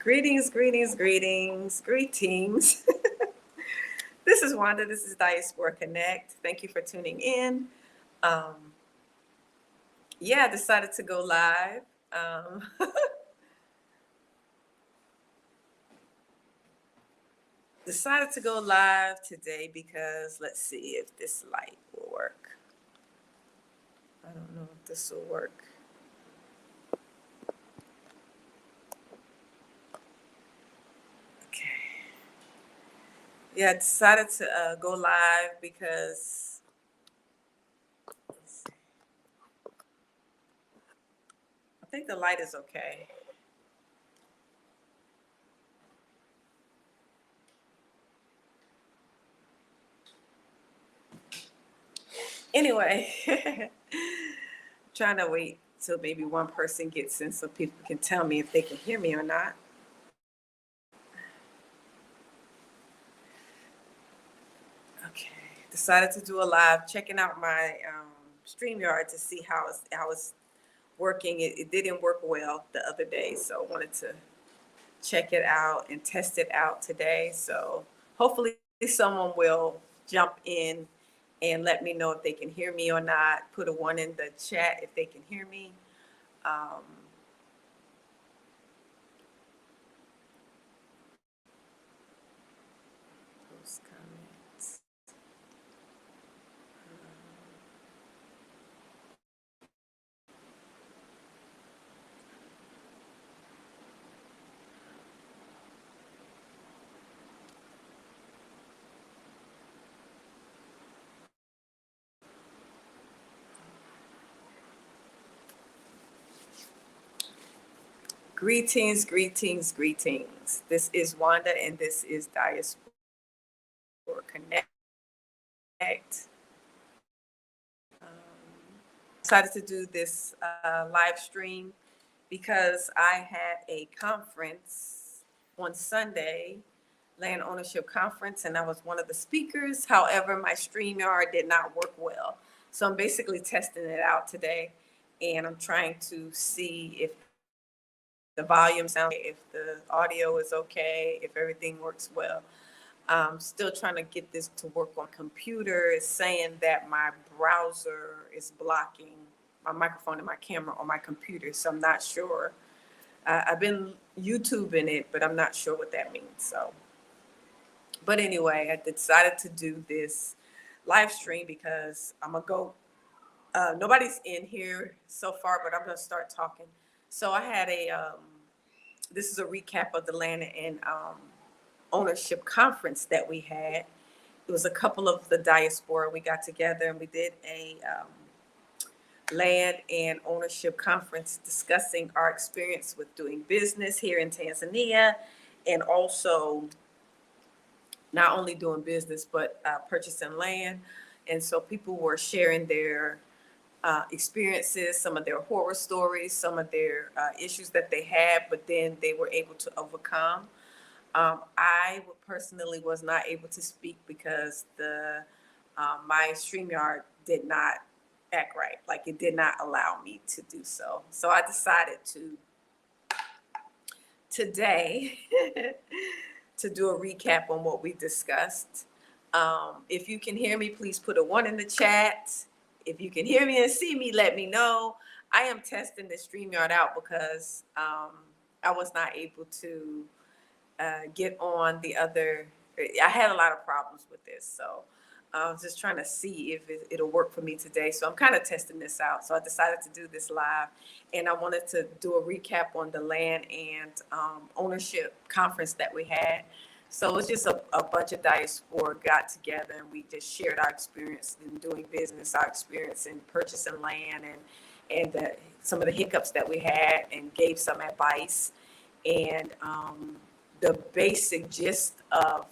Greetings, greetings, greetings, greetings. This is Wanda. This is Diaspora Connect. Thank you for tuning in. Um, I decided to go live. Decided to go live today because let's see if this light will work. I don't know if this will work. Okay. I decided to go live because I think the light is okay. Anyway, trying to wait till maybe one person gets in so people can tell me if they can hear me or not. Okay, decided to do a live, checking out my StreamYard to see how it's working. It didn't work well the other day, so I wanted to check it out and test it out today. So hopefully someone will jump in and let me know if they can hear me or not. Put a 1 in the chat if they can hear me. Post comments. Greetings, greetings, greetings. This is Wanda and this is Diaspora Connect. Decided to do this live stream because I had a conference on Sunday, land ownership conference, and I was one of the speakers. However, my StreamYard did not work well. So I'm basically testing it out today, and I'm trying to see if the volume sounds, if the audio is okay, if everything works well. I'm still trying to get this to work on computer. It's saying that my browser is blocking my microphone and my camera on my computer, so I'm not sure. I've been YouTubing it, but I'm not sure what that means. So, but anyway, I decided to do this live stream because I'm gonna go. Nobody's in here so far, but I'm gonna start talking. So I had this is a recap of the land and ownership conference that we had. It was a couple of the diaspora. We got together and we did a land and ownership conference discussing our experience with doing business here in Tanzania, and also not only doing business, but purchasing land. And so people were sharing their experiences, some of their horror stories, some of their issues that they had, but then they were able to overcome. I personally was not able to speak because my StreamYard did not act right. Like it did not allow me to do so. So I decided to today to do a recap on what we discussed. If you can hear me, please put a 1 in the chat. If you can hear me and see me, let me know. I am testing the StreamYard out because I was not able to get on the other. I had a lot of problems with this, so I was just trying to see if it'll work for me today. So I'm kind of testing this out. So I decided to do this live, and I wanted to do a recap on the land and ownership conference that we had. So it was just a bunch of diaspora got together, and we just shared our experience in doing business, our experience in purchasing land, and some of the hiccups that we had, and gave some advice. And the basic gist of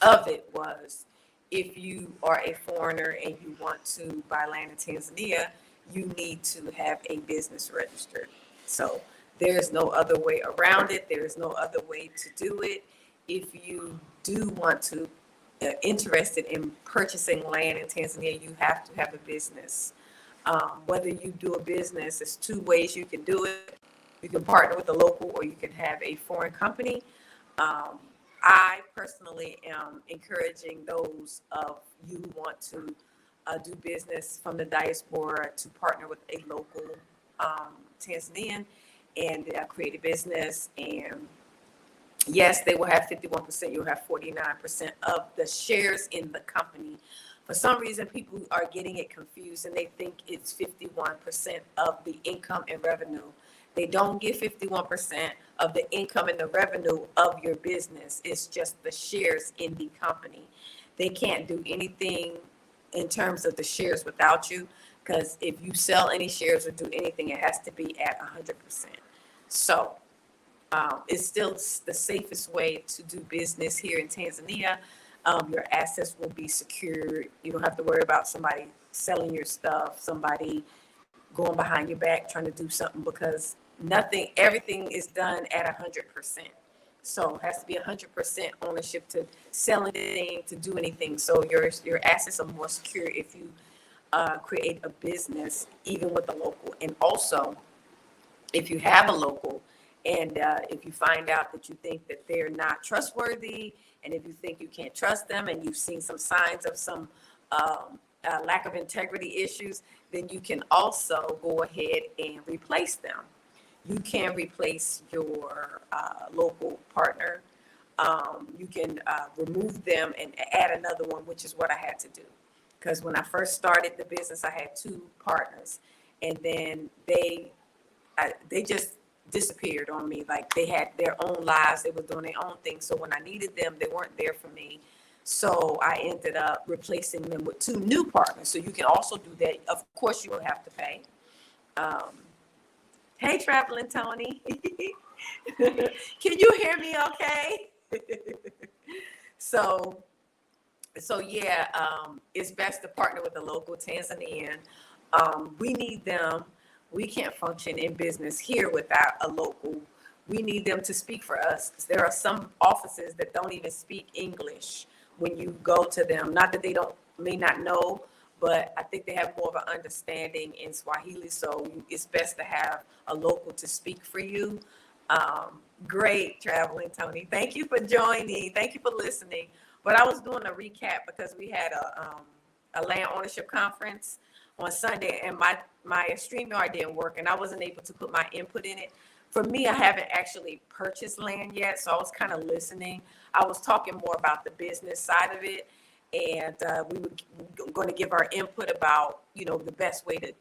it was, if you are a foreigner and you want to buy land in Tanzania, you need to have a business registered. So there's no other way around it. There is no other way to do it. If you do want to, interested in purchasing land in Tanzania, you have to have a business. Whether you do a business, there's 2 ways you can do it. You can partner with a local, or you can have a foreign company. I personally am encouraging those of you who want to do business from the diaspora to partner with a local Tanzanian and create a business. And yes, they will have 51%. You'll have 49% of the shares in the company. For some reason, people are getting it confused and they think it's 51% of the income and revenue. They don't get 51% of the income and the revenue of your business. It's just the shares in the company. They can't do anything in terms of the shares without you, because if you sell any shares or do anything, it has to be at 100%. So it's still the safest way to do business here in Tanzania. Your assets will be secured. You don't have to worry about somebody selling your stuff, somebody going behind your back trying to do something, because everything is done at 100%. So it has to be 100% ownership to sell anything, to do anything. So your assets are more secure if you create a business, even with a local. And also, if you have a local, and if you find out that you think that they're not trustworthy, and if you think you can't trust them, and you've seen some signs of some lack of integrity issues, then you can also go ahead and replace them. You can replace your local partner. You can remove them and add another one, which is what I had to do. Because when I first started the business, I had 2 partners, and then they just disappeared on me. Like, they had their own lives, they were doing their own thing. So when I needed them, they weren't there for me. So I ended up replacing them with 2 new partners. So you can also do that. Of course, you will have to pay. Hey, Traveling Tony. Can you hear me okay? So yeah, it's best to partner with a local Tanzanian. We need them. We can't function in business here without a local. We need them to speak for us. There are some offices that don't even speak English when you go to them. Not that they may not know, but I think they have more of an understanding in Swahili. So it's best to have a local to speak for you. Great, Traveling Tony. Thank you for joining. Thank you for listening. But I was doing a recap because we had a land ownership conference on Sunday, and my StreamYard didn't work, and I wasn't able to put my input in it. For me, I haven't actually purchased land yet, so I was kind of listening. I was talking more about the business side of it, and we were going to give our input about, the best way to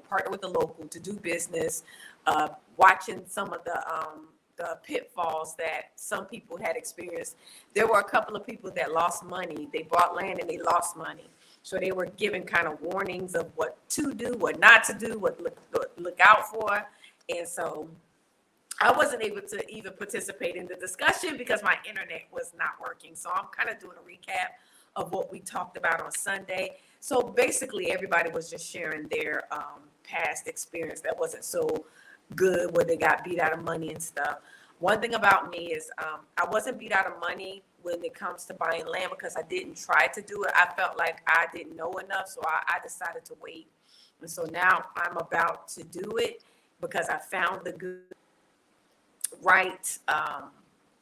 partner with the local to do business, watching some of the pitfalls that some people had experienced. There were a couple of people that lost money. They bought land and they lost money. So they were given kind of warnings of what to do, what not to do, what look out for. And so I wasn't able to even participate in the discussion because my internet was not working. So I'm kind of doing a recap of what we talked about on Sunday. So basically everybody was just sharing their past experience that wasn't so good, where they got beat out of money and stuff. One thing about me is I wasn't beat out of money when it comes to buying land, because I didn't try to do it. I felt like I didn't know enough, so I decided to wait. And so now I'm about to do it because I found the good, right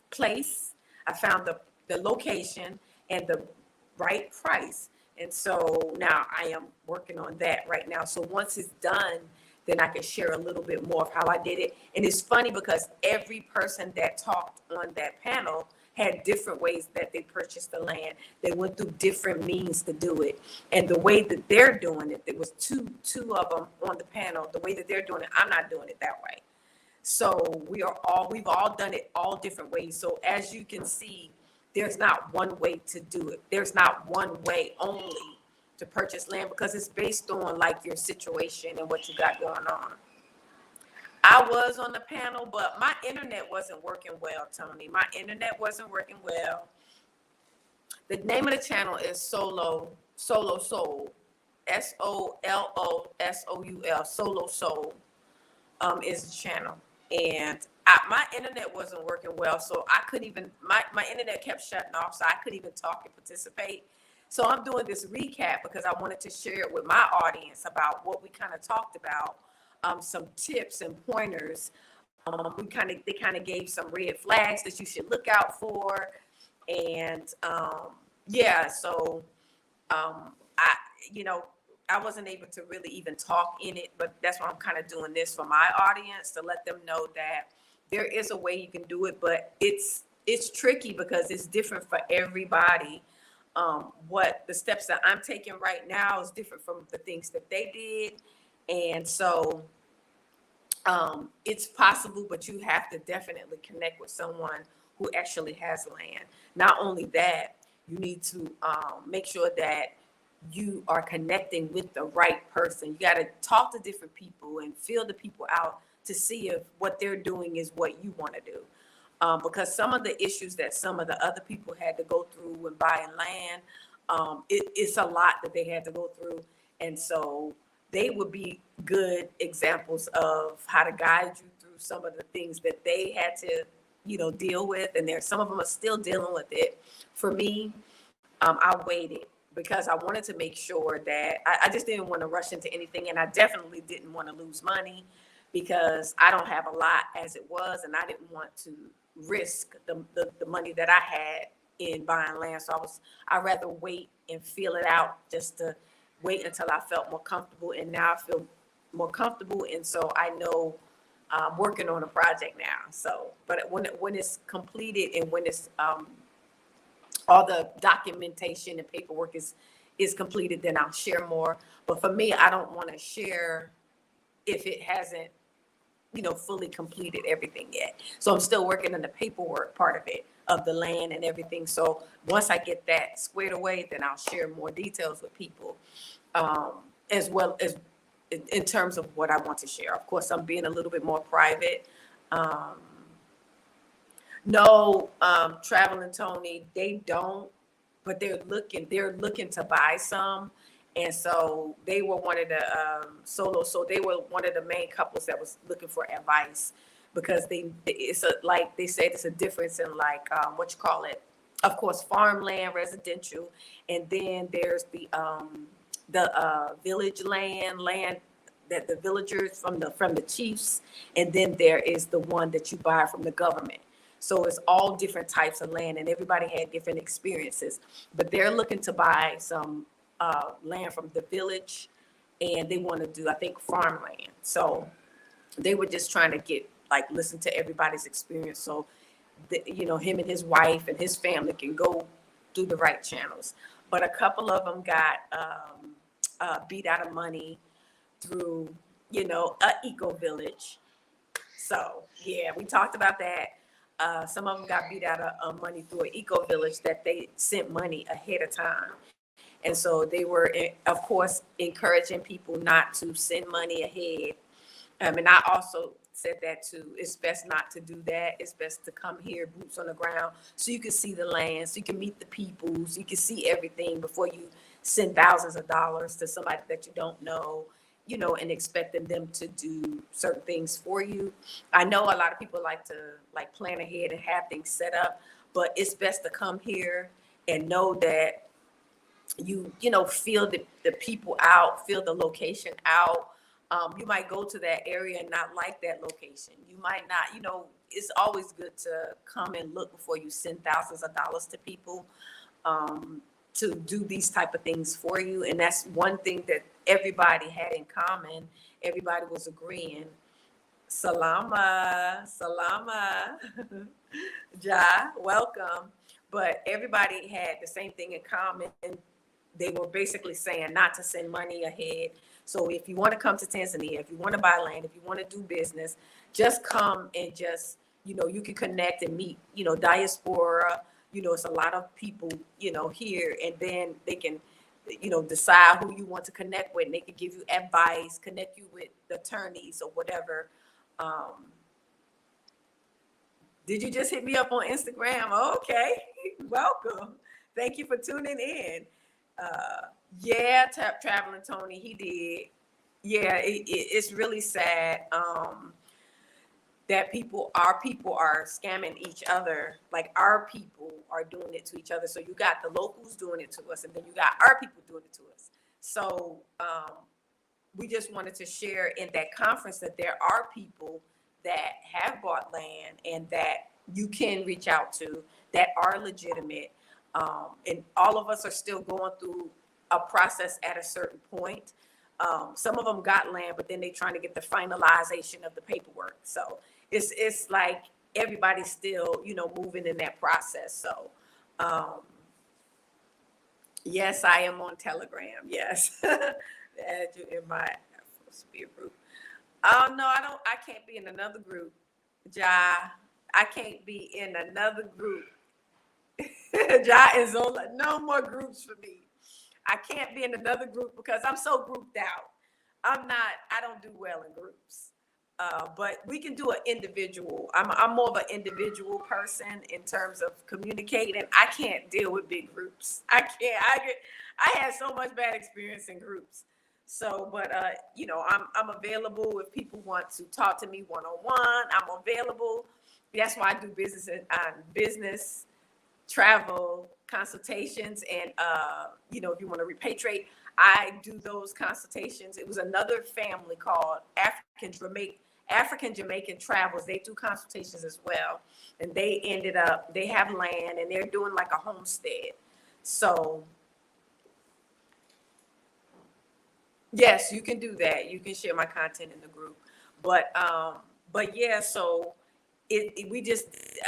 place. I found the location and the right price. And so now I am working on that right now. So once it's done, then I can share a little bit more of how I did it. And it's funny because every person that talked on that panel had different ways that they purchased the land. They went through different means to do it. And the way that they're doing it, there was two of them on the panel. The way that they're doing it, I'm not doing it that way. So we've all done it all different ways. So as you can see, there's not one way to do it. There's not one way only to purchase land, because it's based on like your situation and what you got going on. I was on the panel, but my internet wasn't working well, Tony. My internet wasn't working well. The name of the channel is Solo Soul, SOLOSOUL, Solo Soul is the channel. And my internet wasn't working well, so I couldn't even, my internet kept shutting off, so I couldn't even talk and participate. So I'm doing this recap because I wanted to share it with my audience about what we kind of talked about, some tips and pointers they kind of gave some red flags that you should look out for. And yeah, so I, you know, I wasn't able to really even talk in it, but that's why I'm kind of doing this for my audience, to let them know that there is a way you can do it, but it's tricky because it's different for everybody. What the steps that I'm taking right now is different from the things that they did. And so it's possible, but you have to definitely connect with someone who actually has land. Not only that, you need to make sure that you are connecting with the right person. You got to talk to different people and feel the people out to see if what they're doing is what you want to do. Because some of the issues that some of the other people had to go through when buying land, it's a lot that they had to go through. And so they would be good examples of how to guide you through some of the things that they had to, deal with. And there's some of them are still dealing with it. For me, I waited because I wanted to make sure that I just didn't want to rush into anything. And I definitely didn't want to lose money because I don't have a lot as it was. And I didn't want to risk the money that I had in buying land. So I'd rather wait and feel it out, just to wait until I felt more comfortable. And now I feel more comfortable. And so I know I'm working on a project now. So, but when it's completed and when it's, all the documentation and paperwork is completed, then I'll share more. But for me, I don't want to share if it hasn't, fully completed everything yet. So I'm still working on the paperwork part of it, of the land and everything. So once I get that squared away, then I'll share more details with people, as well as in terms of what I want to share. Of course, I'm being a little bit more private. No, Traveling Tony, they don't, but they're looking to buy some. And so they were one of the so they were one of the main couples that was looking for advice, because like they said, it's a difference in what you call it. Of course, farmland, residential, and then there's the village land that the villagers from the chiefs, and then there is the one that you buy from the government. So it's all different types of land, and everybody had different experiences. But they're looking to buy some land from the village, and they want to do, I think, farmland. So they were just trying to listen to everybody's experience. So, him and his wife and his family can go through the right channels. But a couple of them got beat out of money through, a eco village. So yeah, we talked about that. Some of them got beat out of money through an eco village that they sent money ahead of time. And so they were, of course, encouraging people not to send money ahead. And I also said that too. It's best not to do that. It's best to come here, boots on the ground, so you can see the land, so you can meet the people, so you can see everything before you send thousands of dollars to somebody that you don't know, and expecting them to do certain things for you. I know a lot of people like to plan ahead and have things set up, but it's best to come here and know that you feel the people out, feel the location out. You might go to that area and not like that location. You might not, it's always good to come and look before you send thousands of dollars to people to do these type of things for you. And that's one thing that everybody had in common. Everybody was agreeing. Salama, Ja, welcome. But everybody had the same thing in common. And they were basically saying not to send money ahead. So if you want to come to Tanzania, if you want to buy land, if you want to do business, just come and just, you can connect and meet, diaspora. It's a lot of people, here, and then they can, decide who you want to connect with, and they can give you advice, connect you with attorneys or whatever. Did you just hit me up on Instagram? Okay, welcome. Thank you for tuning in. Yeah, Traveling Tony, he did. Yeah, it's really sad that our people are scamming each other. Like, our people are doing it to each other. So you got the locals doing it to us, and then you got our people doing it to us. So we just wanted to share in that conference that there are people that have bought land and that you can reach out to that are legitimate. And all of us are still going through a process at a certain point. Some of them got land, but then they're trying to get the finalization of the paperwork. So it's like everybody's still, moving in that process. So, yes, I am on Telegram. Yes. Add you in my spirit group. Oh no, I can't be in another group. Ja, I can't be in another group. Ja is on no more groups for me. I can't be in another group because I'm so grouped out. I don't do well in groups. But we can do an individual. I'm more of an individual person in terms of communicating. I can't deal with big groups. I can't. I had so much bad experience in groups. So, but I'm available if people want to talk to me one-on-one. I'm available. That's why I do business and business, travel, consultations, and if you want to repatriate, I do those consultations. It was another family called African Jamaican Travels. They do consultations as well, and they have land and they're doing like a homestead. So yes, you can do that. You can share my content in the group, but yeah. So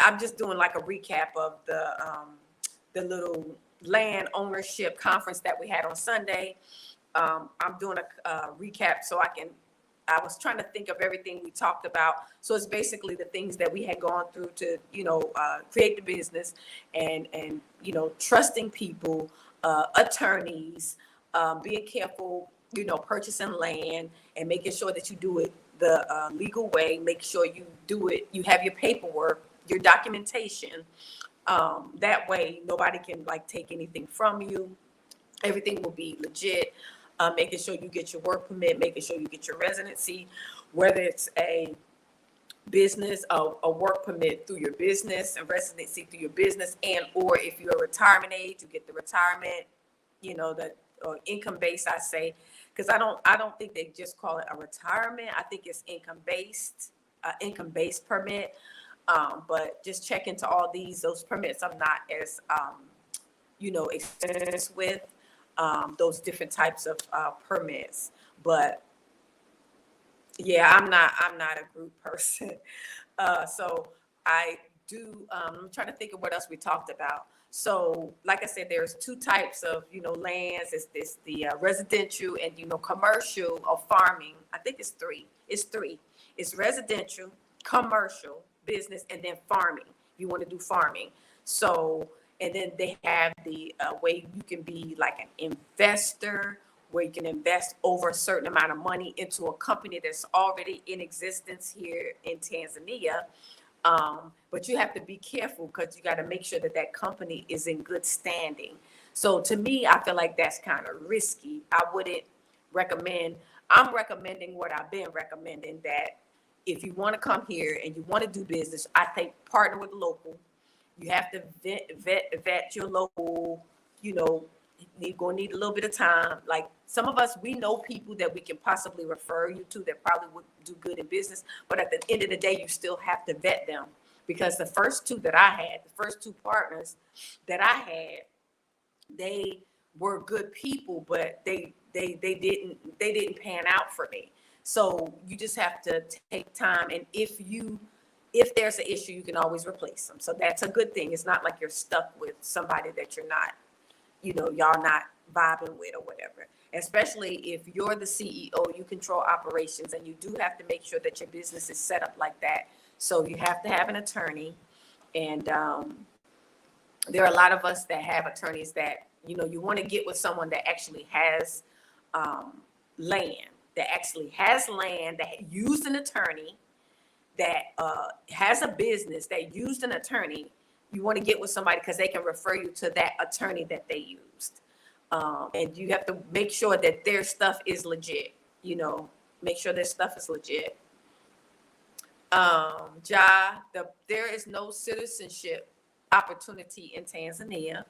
I'm just doing like a recap of the little land ownership conference that we had on Sunday. I'm doing a recap so I was trying to think of everything we talked about. So it's basically the things that we had gone through to, create the business and trusting people, attorneys, being careful, purchasing land and making sure that you do it the legal way. Make sure you do it. You have your paperwork, your documentation. That way nobody can take anything from you. Everything will be legit. Making sure you get your work permit, making sure you get your residency, whether it's a business, a work permit through your business and residency through your business, and or if you're a retirement age, you get the retirement, the income based, I say, because I don't think they just call it a retirement. I think it's income based permit. But just check into all those permits. I'm not as experienced with those different types of permits, but yeah, I'm not a group person. So I do. I'm trying to think of what else we talked about. So, like I said, there's two types of lands. It's the residential and commercial or farming. I think it's three. It's residential, commercial, business, and then farming. You want to do farming. So, and then they have the way you can be like an investor, where you can invest over a certain amount of money into a company that's already in existence here in Tanzania. But you have to be careful because you got to make sure that company is in good standing. So to me, I feel like that's kind of risky. I wouldn't recommend. I'm recommending what I've been recommending, that if you want to come here and you want to do business, I think partner with local. You have to vet your local, you're going to need a little bit of time. Like some of us, we know people that we can possibly refer you to that probably would do good in business. But at the end of the day, you still have to vet them, because the first two partners that I had, they were good people, but they didn't pan out for me. So you just have to take time. And if there's an issue, you can always replace them. So that's a good thing. It's not like you're stuck with somebody that you're not, y'all not vibing with or whatever. Especially if you're the CEO, you control operations, and you do have to make sure that your business is set up like that. So you have to have an attorney. And there are a lot of us that have attorneys that, you want to get with someone that actually has land, that used an attorney, that has a business that used an attorney. You want to get with somebody because they can refer you to that attorney that they used. And you have to make sure that their stuff is legit, make sure their stuff is legit. There is no citizenship opportunity in Tanzania.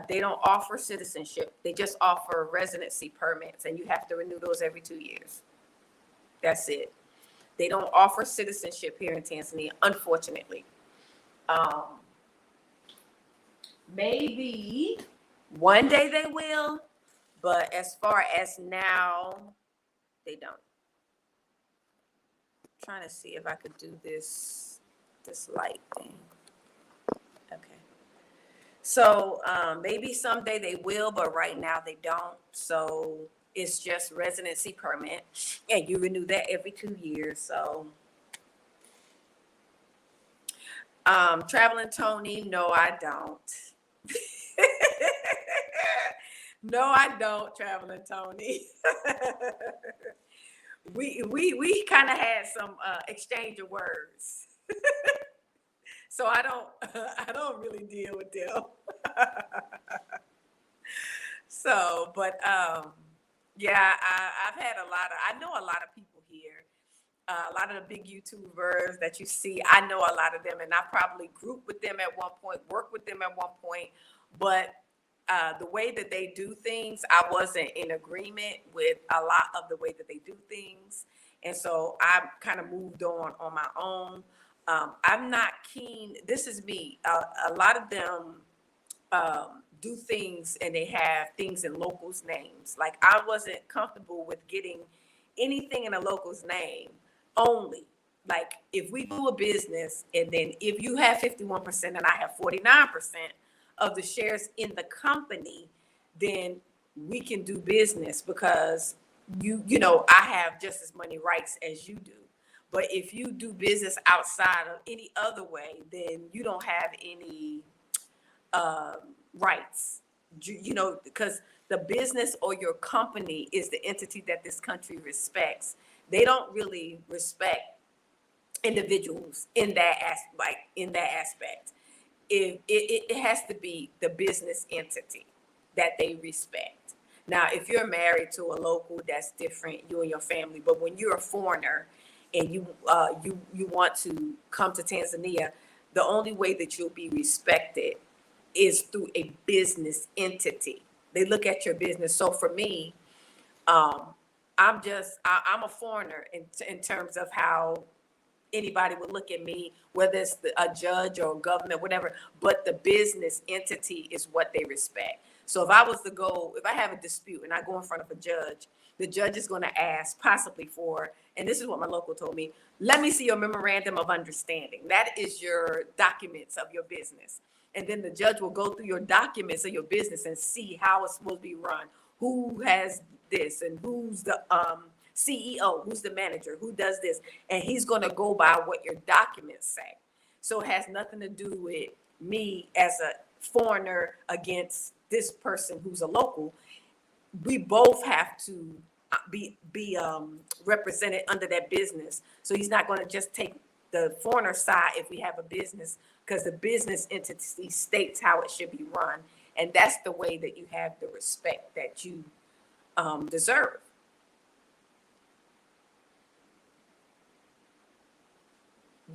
They don't offer citizenship. They just offer residency permits, and you have to renew those every 2 years. That's it. They don't offer citizenship here in Tanzania, unfortunately. Maybe one day they will, but as far as now, they don't. I'm trying to see if I could do this light thing. Okay. So maybe someday they will, but right now they don't. So it's just residency permit, and you renew that every 2 years. So traveling Tony, no, I don't. No, I don't, traveling Tony. we kind of had some exchange of words. So I don't really deal with them. So, but yeah, I've had I know a lot of people here. A lot of the big YouTubers that you see, I know a lot of them, and I probably grouped with them at one point, worked with them at one point, but the way that they do things, I wasn't in agreement with a lot of the way that they do things. And so I kind of moved on my own. I'm not keen. This is me. A lot of them do things and they have things in locals' names. Like I wasn't comfortable with getting anything in a local's name only. Like if we do a business and then if you have 51% and I have 49% of the shares in the company, then we can do business because you know, I have just as many rights as you do. But if you do business outside of any other way, then you don't have any rights, you know, because the business or your company is the entity that this country respects. They don't really respect individuals in that aspect. It has to be the business entity that they respect. Now, if you're married to a local, that's different, you and your family. But when you're a foreigner and you want to come to Tanzania, the only way that you'll be respected is through a business entity. They look at your business. So for me, I'm a foreigner in terms of how anybody would look at me, whether it's a judge or a government, whatever, but the business entity is what they respect. So if I have a dispute and I go in front of a judge, the judge is going to ask possibly for, and this is what my local told me, let me see your memorandum of understanding. That is your documents of your business. And then the judge will go through your documents of your business and see how it's supposed to be run, who has this and who's the CEO, who's the manager, who does this. And he's going to go by what your documents say. So it has nothing to do with me as a foreigner against this person who's a local. We both have to be represented under that business. So he's not going to just take the foreigner side if we have a business, because the business entity states how it should be run. And that's the way that you have the respect that you deserve.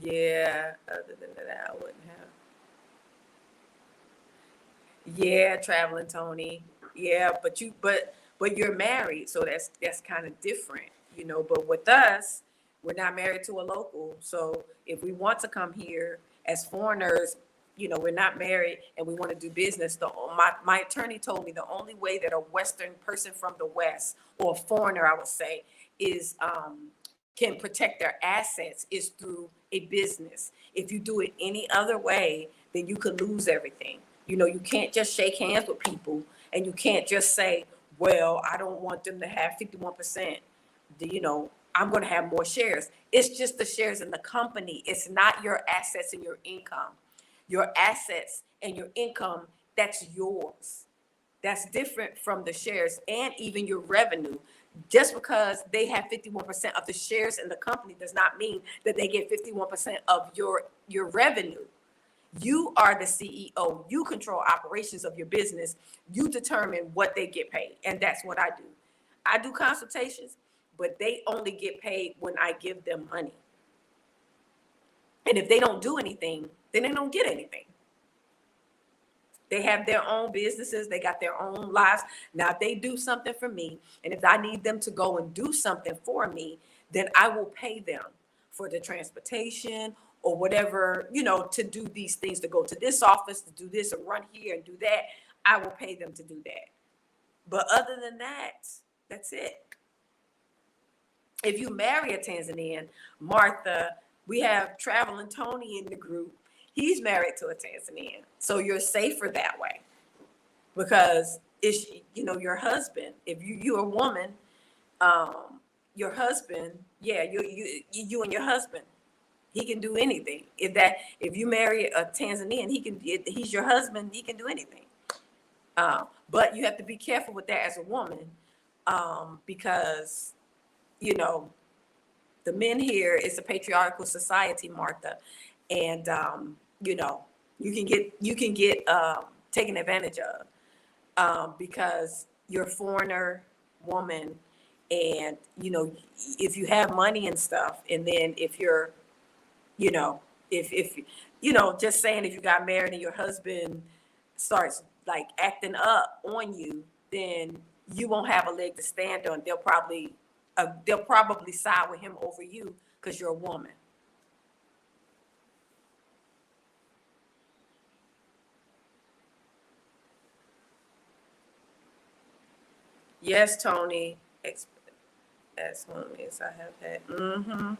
Yeah, other than that, I wouldn't have. Yeah, traveling Tony. Yeah, but you're married, so that's kind of different, you know. But with us, we're not married to a local. So if we want to come here as foreigners, you know, we're not married and we want to do business. My attorney told me the only way that a Western person from the West, or a foreigner, I would say, is can protect their assets is through a business. If you do it any other way, then you could lose everything. You know, you can't just shake hands with people and you can't just say, well, I don't want them to have 51%. You know, I'm going to have more shares. It's just the shares in the company. It's not your assets and your income. Your assets and your income, that's yours. That's different from the shares and even your revenue. Just because they have 51% of the shares in the company does not mean that they get 51% of your revenue. You are the CEO. You control operations of your business. You determine what they get paid. And that's what I do. I do consultations, but they only get paid when I give them money. And if they don't do anything, then they don't get anything. They have their own businesses. They got their own lives. Now, if they do something for me, and if I need them to go and do something for me, then I will pay them. for the transportation or whatever, to do these things, to go to this office, to do this, or run here and do that, I will pay them to do that. But other than that, that's it. If you marry a Tanzanian, Martha, we have Traveling Tony in the group. He's married to a Tanzanian. So you're safer that way because it's, your husband. If you're a woman, your husband, you and your husband, he can do anything. If you marry a Tanzanian, he's your husband, he can do anything. But you have to be careful with that as a woman, because the men here, it's a patriarchal society, Martha, and you can get taken advantage of, because you're a foreigner woman, and if you have money and stuff, and then if you're if just saying, if you got married and your husband starts like acting up on you, then you won't have a leg to stand on. They'll probably side with him over you because you're a woman. Yes, Tony. As long as I have had. Mm-hmm.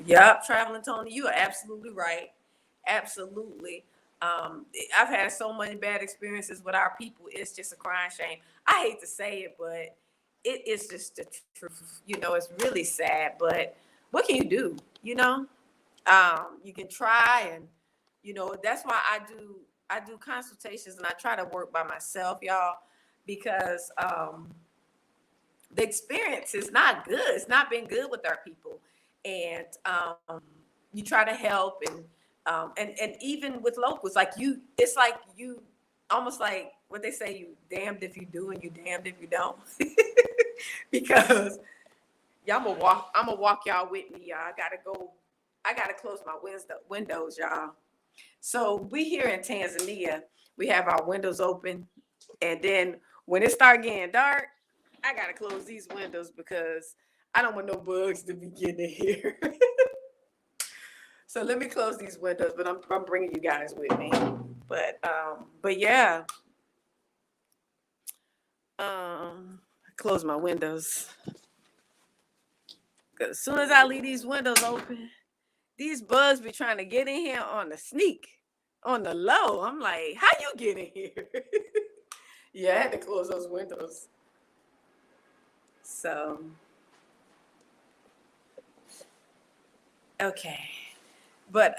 Yep, Traveling Tony, you are absolutely right. Absolutely. I've had so many bad experiences with our people. It's just a crying shame. I hate to say it, but it is just the truth. It's really sad, but what can you do? You can try, and that's why I do consultations, and I try to work by myself, y'all, because the experience is not good. It's not been good with our people, and you try to help, and even with locals, it's like you almost like what they say, you damned if you do and you damned if you don't. Because y'all, I'm gonna walk y'all with me, y'all. I gotta close my windows, y'all. So we here in Tanzania, we have our windows open, and then when it start getting dark, I gotta close these windows because I don't want no bugs to be getting in here. So let me close these windows, but I'm bringing you guys with me. But yeah, close my windows. Cause as soon as I leave these windows open, these bugs be trying to get in here on the sneak, on the low. I'm like, how you get in here? Yeah, I had to close those windows. So, okay. But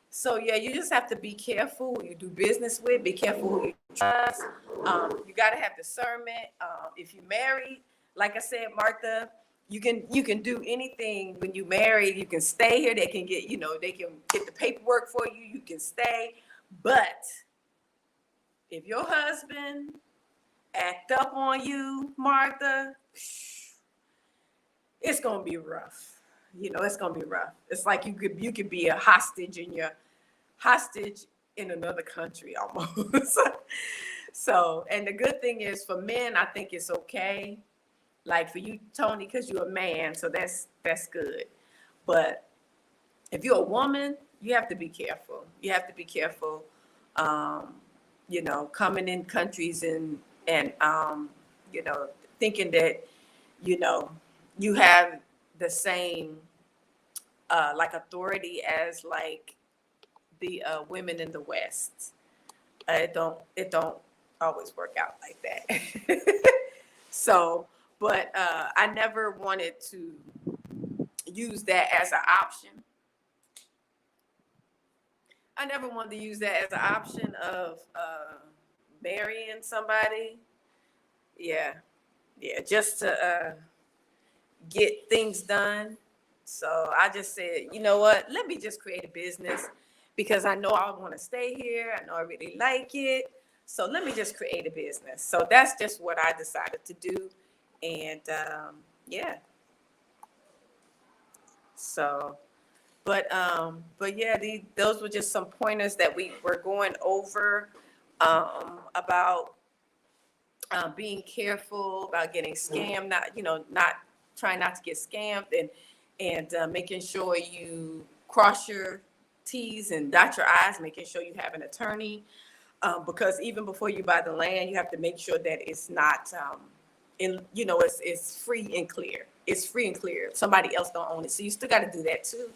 so yeah, you just have to be careful who you do business with, be careful who you trust. You gotta have discernment. If you married, like I said, Martha, you can do anything when you married. You can stay here. They can get, they can get the paperwork for you. You can stay. But if your husband act up on you, Martha, it's gonna be rough. It's gonna be rough. It's like you could be a hostage in another country almost. So, and the good thing is for men, I think it's okay. Like for you, Tony, because you're a man, so that's good. But if you're a woman, you have to be careful. You have to be careful. Coming in countries and thinking that you have the same authority as like the women in the West. It don't always work out like that. So, but I never wanted to use that as an option. I never wanted to use that as an option of marrying somebody. Yeah, just to get things done. So I just said, you know what? Let me just create a business because I know I want to stay here. I know I really like it. So let me just create a business. So that's just what I decided to do. And yeah. So, but yeah, those were just some pointers that we were going over about being careful about getting scammed, not trying not to get scammed, and making sure you cross your T's and dot your I's, making sure you have an attorney. Because even before you buy the land, you have to make sure that it's not, it's free and clear. It's free and clear. Somebody else don't own it. So you still got to do that too.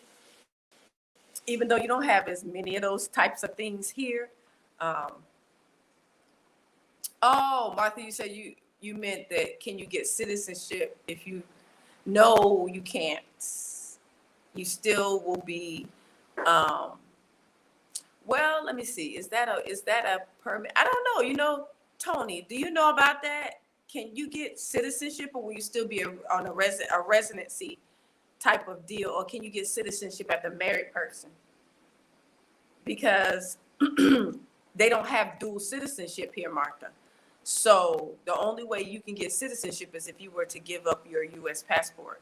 Even though you don't have as many of those types of things here. Oh, Martha, you said you meant that can you get citizenship if you, no, you can't. You still will be, well, let me see. Is that a permit? I don't know. Tony, do you know about that? Can you get citizenship, or will you still be on a residency type of deal, or can you get citizenship as a married person? Because they don't have dual citizenship here, Martha. So the only way you can get citizenship is if you were to give up your U.S. passport.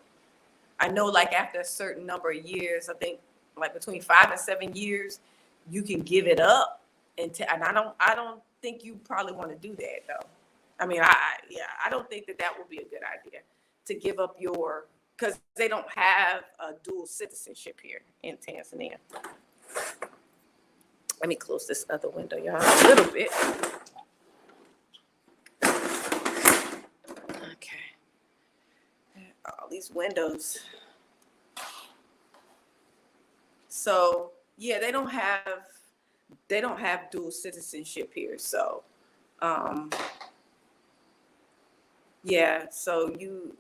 I know, like after a certain number of years, I think like between 5 and 7 years, you can give it up. And I don't think you probably want to do that though. I mean, I don't think that would be a good idea to give up because they don't have a dual citizenship here in Tanzania. Let me close this other window, y'all, a little bit. Okay. All these windows. So yeah, they don't have dual citizenship here. So yeah, so you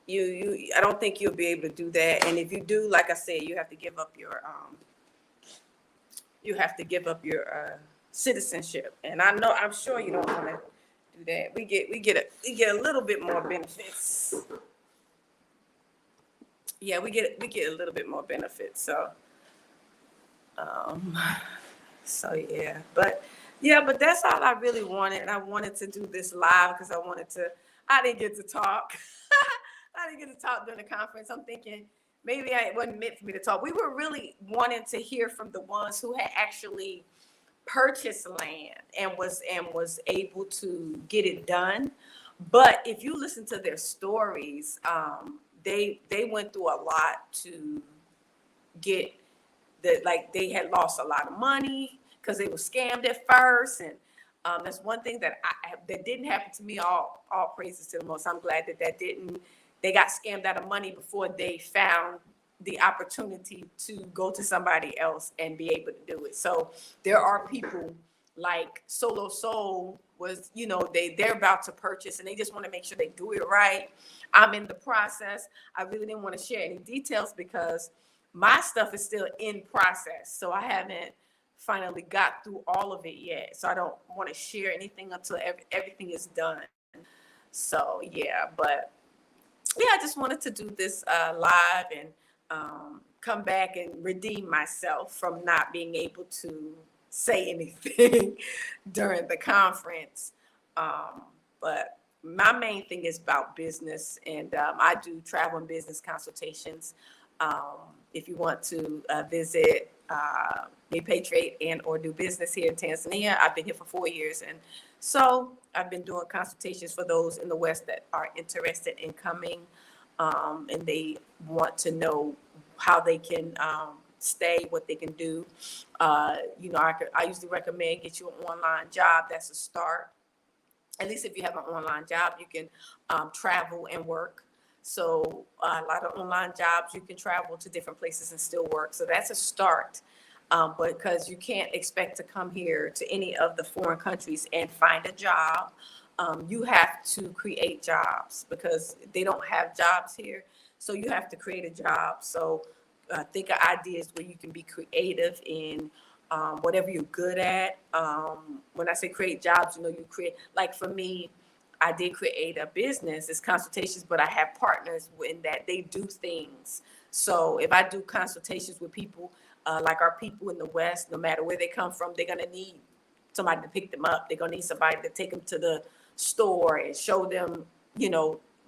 I don't think you'll be able to do that. And if you do, like I said, you have to give up your citizenship. And I'm sure you don't want to do that. We get a little bit more benefits. Yeah, we get a little bit more benefits. So yeah, but that's all I really wanted. And I wanted to do this live because I didn't get to talk. I didn't get to talk during the conference. I'm thinking maybe it wasn't meant for me to talk. We were really wanting to hear from the ones who had actually purchased land and was able to get it done. But if you listen to their stories, they went through a lot to get they had lost a lot of money because they were scammed at first. And that's one thing that didn't happen to me. All praises to the Most. I'm glad that didn't. They got scammed out of money before they found the opportunity to go to somebody else and be able to do it. So there are people like Solo Soul was, they're about to purchase and they just want to make sure they do it right. I'm in the process. I really didn't want to share any details because my stuff is still in process. So I haven't finally got through all of it yet. So I don't want to share anything until everything is done. So yeah, but yeah, I just wanted to do this live and come back and redeem myself from not being able to say anything during the conference. But my main thing is about business, and I do travel and business consultations. If you want to visit, repatriate and or do business here in Tanzania, I've been here for 4 years, and so I've been doing consultations for those in the West that are interested in coming, and they want to know how they can stay, what they can do. I usually recommend get you an online job. That's a start. At least if you have an online job, you can travel and work. So a lot of online jobs, you can travel to different places and still work. So that's a start. But because you can't expect to come here to any of the foreign countries and find a job, you have to create jobs because they don't have jobs here. So you have to create a job. So think of ideas where you can be creative in whatever you're good at. When I say create jobs, you create, like for me, I did create a business. It's consultations, but I have partners in that they do things. So if I do consultations with people, like our people in the West, no matter where they come from, they're going to need somebody to pick them up. They're going to need somebody to take them to the store and show them,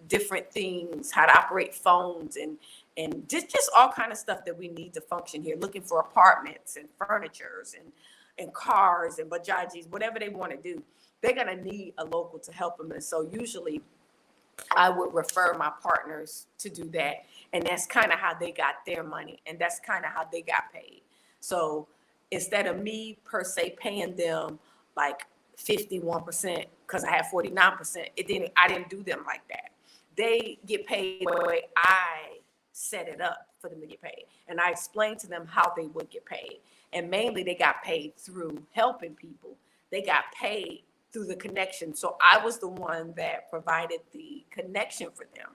different things, how to operate phones and just all kind of stuff that we need to function here, looking for apartments and furnitures and cars and bajajis, whatever they want to do. They're going to need a local to help them. And so usually I would refer my partners to do that. And that's kind of how they got their money. And that's kind of how they got paid. So instead of me per se paying them like 51%, because I had 49%, I didn't do them like that. They get paid the way I set it up for them to get paid. And I explained to them how they would get paid. And mainly they got paid through helping people. They got paid through the connection. So I was the one that provided the connection for them.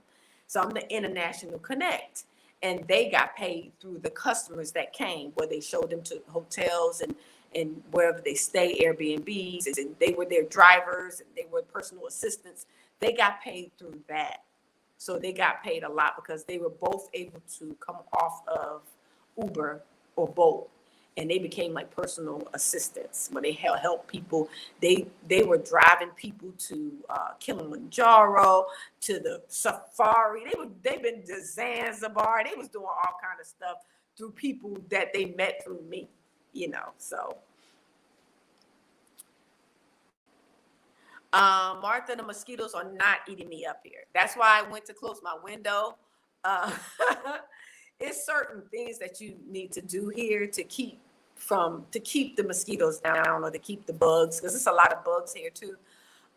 So I'm the international connect. And they got paid through the customers that came, where they showed them to hotels and wherever they stay, Airbnbs, and they were their drivers and they were personal assistants. They got paid through that. So they got paid a lot because they were both able to come off of Uber or Bolt. And they became like personal assistants where they help people. They were driving people to Kilimanjaro, to the safari. They've been to Zanzibar. They was doing all kind of stuff through people that they met through me, so. Martha, the mosquitoes are not eating me up here. That's why I went to close my window. It's certain things that you need to do here to keep the mosquitoes down, or to keep the bugs, because there's a lot of bugs here too,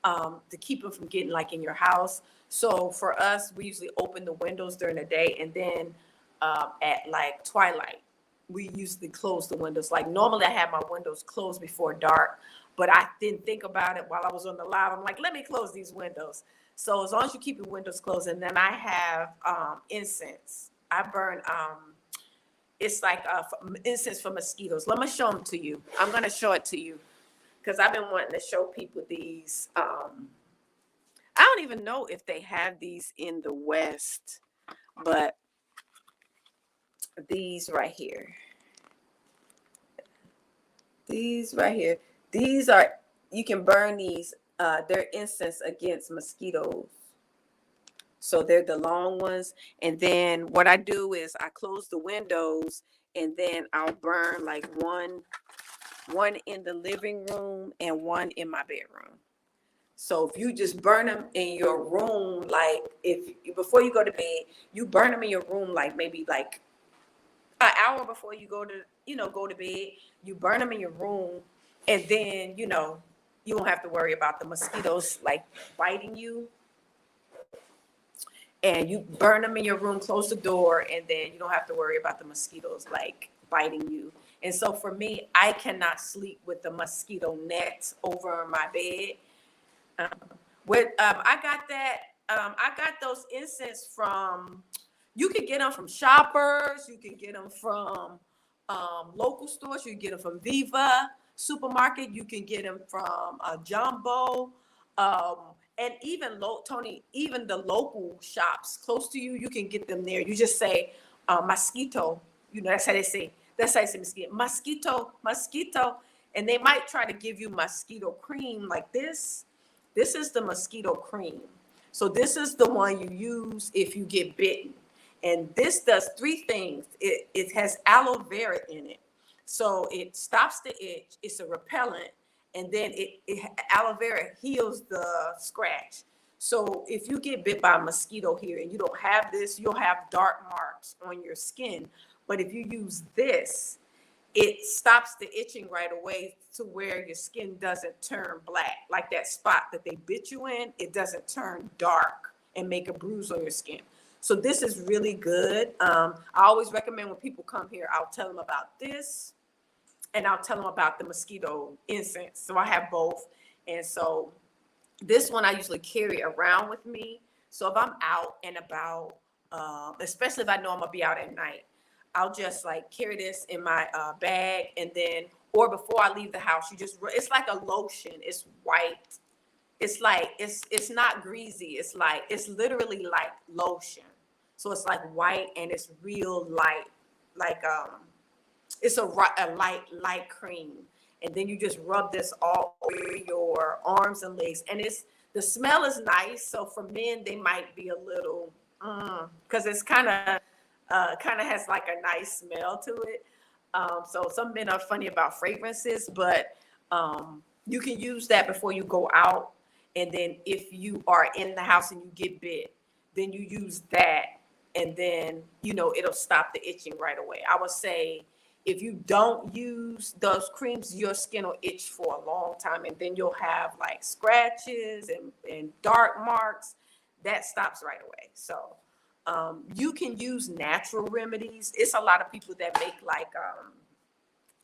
to keep them from getting like in your house. So for us, we usually open the windows during the day, and then at like twilight, we usually close the windows. Like normally I have my windows closed before dark, but I didn't think about it while I was on the live. I'm like, let me close these windows. So as long as you keep your windows closed, and then I have incense. I burn it's like incense for mosquitoes. Let me show them to you. I'm going to show it to you because I've been wanting to show people these. I don't even know if they have these in the West, but these right here. These right here. These are, you can burn these. They're incense against mosquitoes. So they're the long ones. And then what I do is I close the windows, and then I'll burn like one in the living room and one in my bedroom. So if you just burn them in your room, like before you go to bed, you burn them in your room, like maybe like an hour before you go to bed, you burn them in your room, and then, you won't have to worry about the mosquitoes like biting you. And you burn them in your room, close the door, and then you don't have to worry about the mosquitoes like biting you. And so for me, I cannot sleep with the mosquito net over my bed. I got those incense from, you can get them from Shoppers, you can get them from local stores, you can get them from Viva supermarket, you can get them from Jumbo. And even even the local shops close to you, you can get them there. You just say mosquito. That's how they say. That's how they say mosquito. Mosquito, mosquito. And they might try to give you mosquito cream like this. This is the mosquito cream. So this is the one you use if you get bitten. And this does three things. It has aloe vera in it. So it stops the itch. It's a repellent. And then aloe vera heals the scratch. So if you get bit by a mosquito here and you don't have this, you'll have dark marks on your skin. But if you use this, it stops the itching right away to where your skin doesn't turn black. Like that spot that they bit you in, it doesn't turn dark and make a bruise on your skin. So this is really good. I always recommend when people come here, I'll tell them about this. And I'll tell them about the mosquito incense. So I have both. And so this one I usually carry around with me. So if I'm out and about, especially if I know I'm gonna be out at night, I'll just like carry this in my bag. And then, or before I leave the house, it's like a lotion. It's white. It's like, it's not greasy. It's literally like lotion. So it's like white and it's real light, like, it's a light cream, and then you just rub this all over your arms and legs, and the smell is nice. So for men, they might be a little because it's kind of has like a nice smell to it. So some men are funny about fragrances, but you can use that before you go out, And then if you are in the house and you get bit, then you use that, and then, it'll stop the itching right away. I would say if you don't use those creams, your skin will itch for a long time, and then you'll have like scratches and dark marks. That stops right away. So you can use natural remedies. It's a lot of people that make like,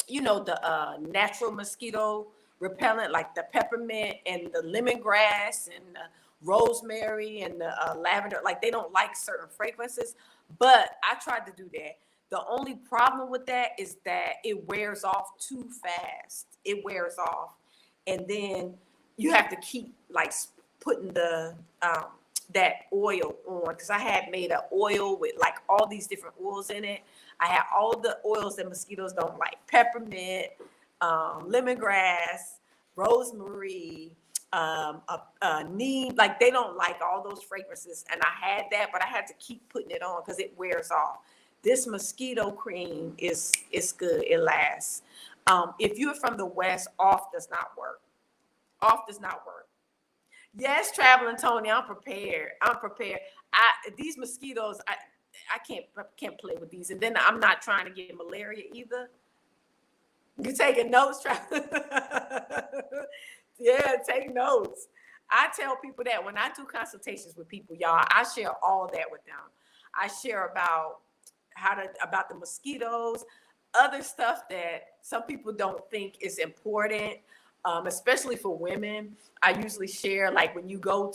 the natural mosquito repellent, like the peppermint and the lemongrass and the rosemary and the lavender. Like, they don't like certain fragrances, but I tried to do that. The only problem with that is that it wears off too fast. It wears off, and then you have to keep like putting the that oil on, because I had made an oil with like all these different oils in it. I had all the oils that mosquitoes don't like: peppermint, lemongrass, rosemary, neem. Like, they don't like all those fragrances, and I had that, but I had to keep putting it on because it wears off. This mosquito cream is good. It lasts. If you're from the West, off does not work. Off does not work. Yes, traveling Tony, I'm prepared. These mosquitoes, I can't play with these. And then I'm not trying to get malaria either. You taking notes, traveling? Yeah, take notes. I tell people that when I do consultations with people, y'all, I share all that with them. I share about about the mosquitoes, other stuff that some people don't think is important, especially for women. I usually share, like, when you come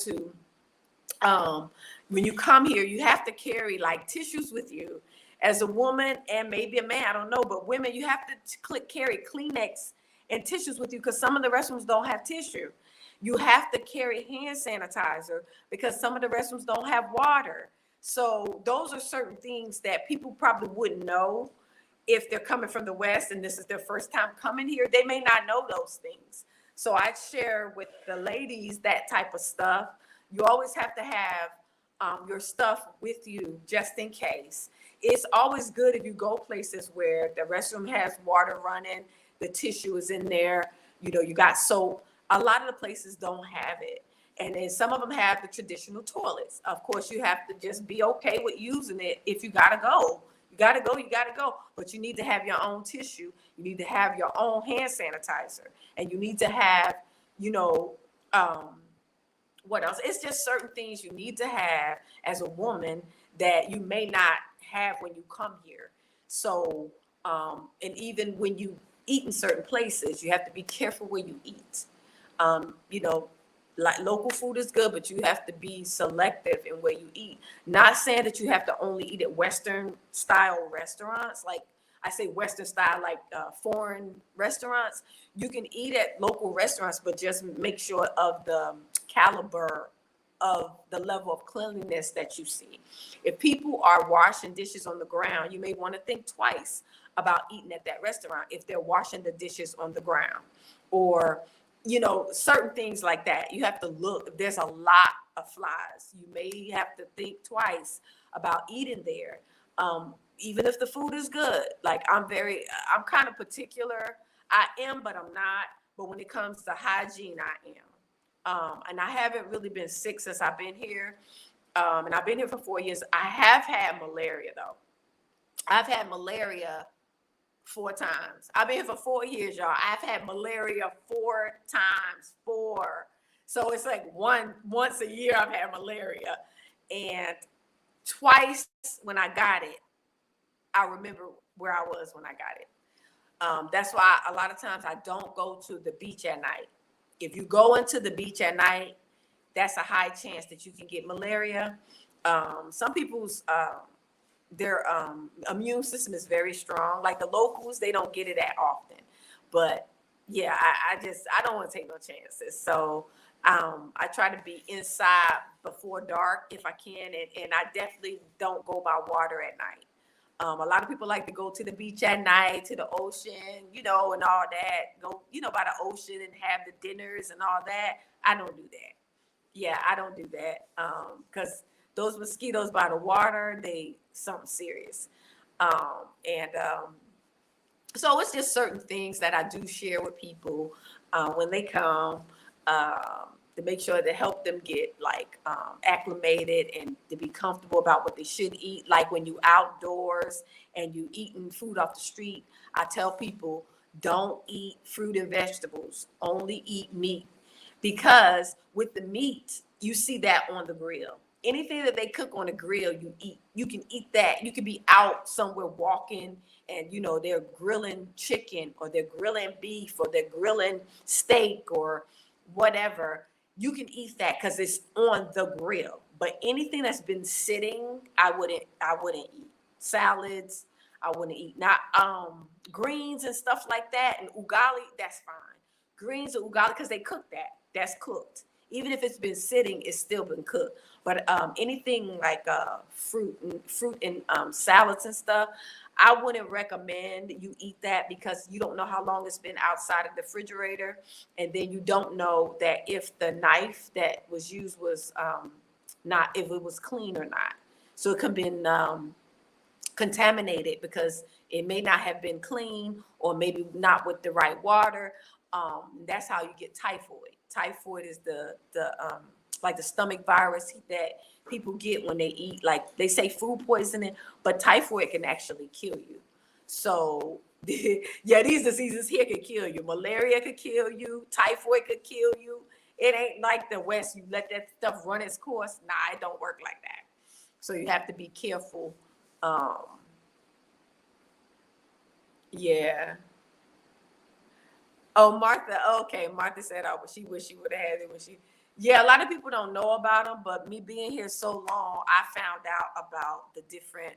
here, you have to carry like tissues with you as a woman, and maybe a man, I don't know, but women, you have to carry Kleenex and tissues with you, because some of the restrooms don't have tissue. You have to carry hand sanitizer because some of the restrooms don't have water. So those are certain things that people probably wouldn't know if they're coming from the West and this is their first time coming here. They may not know those things. So I share with the ladies that type of stuff. You always have to have your stuff with you just in case. It's always good if you go places where the restroom has water running, the tissue is in there, you got soap. A lot of the places don't have it. And then some of them have the traditional toilets. Of course, you have to just be okay with using it. If you gotta go, you gotta go. But you need to have your own tissue. You need to have your own hand sanitizer. And you need to have, what else? It's just certain things you need to have as a woman that you may not have when you come here. So, and even when you eat in certain places, you have to be careful where you eat. Like, local food is good, but you have to be selective in where you eat. Not saying that you have to only eat at Western style restaurants. Like, I say Western style, like foreign restaurants. You can eat at local restaurants, but just make sure of the caliber of the level of cleanliness that you see. If people are washing dishes on the ground, you may want to think twice about eating at that restaurant if they're washing the dishes on the ground, or certain things like that. You have to look. There's a lot of flies. You may have to think twice about eating there. Even if the food is good. Like, I'm kind of particular. I am, but I'm not. But when it comes to hygiene, I am. And I haven't really been sick since I've been here. And I've been here for 4 years. I have had malaria, though. I've had malaria 4 times. I've been here for 4 years, y'all. I've had malaria 4 times. 4. So it's like once a year I've had malaria. And twice when I got it, I remember where I was when I got it. That's why a lot of times I don't go to the beach at night. If you go into the beach at night, that's a high chance that you can get malaria. Some people's their immune system is very strong. Like, the locals, they don't get it that often. But yeah, I don't want to take no chances. So I try to be inside before dark if I can, and I definitely don't go by water at night. A lot of people like to go to the beach at night, to the ocean, and all that. Go, by the ocean and have the dinners and all that. I don't do that. Yeah, I don't do that. Because those mosquitoes by the water, they something serious. So it's just certain things that I do share with people when they come. to make sure to help them get like acclimated and to be comfortable about what they should eat. Like when you outdoors and you eating food off the street, I tell people don't eat fruit and vegetables, only eat meat, because with the meat, you see that on the grill. Anything that they cook on the grill, you eat. You can eat that. You can be out somewhere walking and, you know, they're grilling chicken or they're grilling beef or they're grilling steak or whatever. You can eat that because it's on the grill. But anything that's been sitting, I wouldn't eat. Salads, I wouldn't eat. Not greens and stuff like that and ugali, that's fine. Greens or ugali, because they cook that. That's cooked. Even if it's been sitting, it's still been cooked. But anything like fruit and salads and stuff, I wouldn't recommend you eat that because you don't know how long it's been outside of the refrigerator. And then you don't know that if the knife that was used was not, if it was clean or not. So it could have been contaminated because it may not have been clean or maybe not with the right water. That's how you get typhoid. Typhoid is the like the stomach virus that people get when they eat, like they say food poisoning, but typhoid can actually kill you. So yeah, these diseases here could kill you. Malaria could kill you. Typhoid could kill you. It ain't like the West. You let that stuff run its course. Nah, it don't work like that. So you have to be careful. Yeah. Oh, Martha. Okay, Martha said, "Oh, she wish she would have had it when she." Yeah, a lot of people don't know about them, but me being here so long, I found out about the different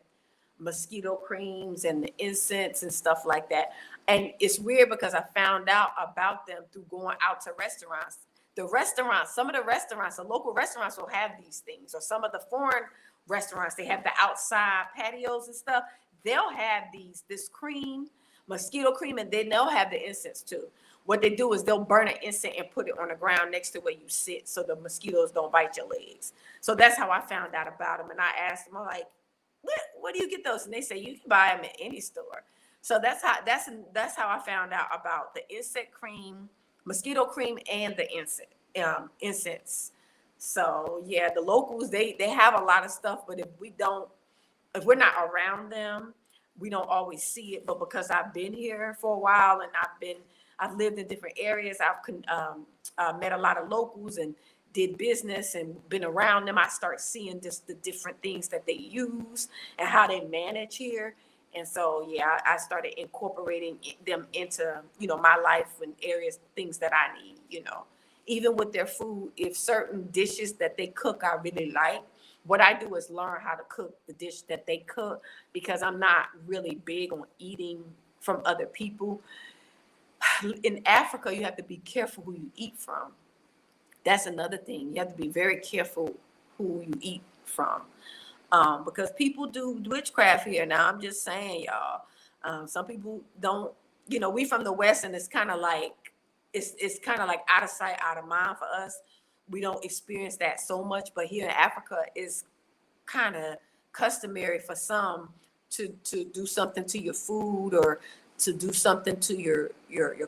mosquito creams and the incense and stuff like that. And it's weird because I found out about them through going out to restaurants. The restaurants, some of the restaurants, the local restaurants will have these things, or some of the foreign restaurants, they have the outside patios and stuff. They'll have this cream, mosquito cream, and then they'll have the incense too. What they do is they'll burn an incense and put it on the ground next to where you sit so the mosquitoes don't bite your legs. So that's how I found out about them. And I asked them, I'm like, where do you get those? And they say you can buy them at any store. So that's how I found out about the insect cream, mosquito cream, and the incense. So yeah, the locals, they have a lot of stuff, but if we're not around them, we don't always see it. But because I've been here for a while and I've lived in different areas, I've met a lot of locals and did business and been around them, I start seeing just the different things that they use and how they manage here. And so, yeah, I started incorporating them into, my life and areas, things that I need, even with their food. If certain dishes that they cook, I really like, what I do is learn how to cook the dish that they cook, because I'm not really big on eating from other people. In Africa, you have to be careful who you eat from. That's another thing. You have to be very careful who you eat from, because people do witchcraft here. Now, I'm just saying, y'all. Some people don't. We from the West, and it's kind of like out of sight, out of mind for us. We don't experience that so much, but here in Africa, it's kind of customary for some to do something to your food, or to do something to your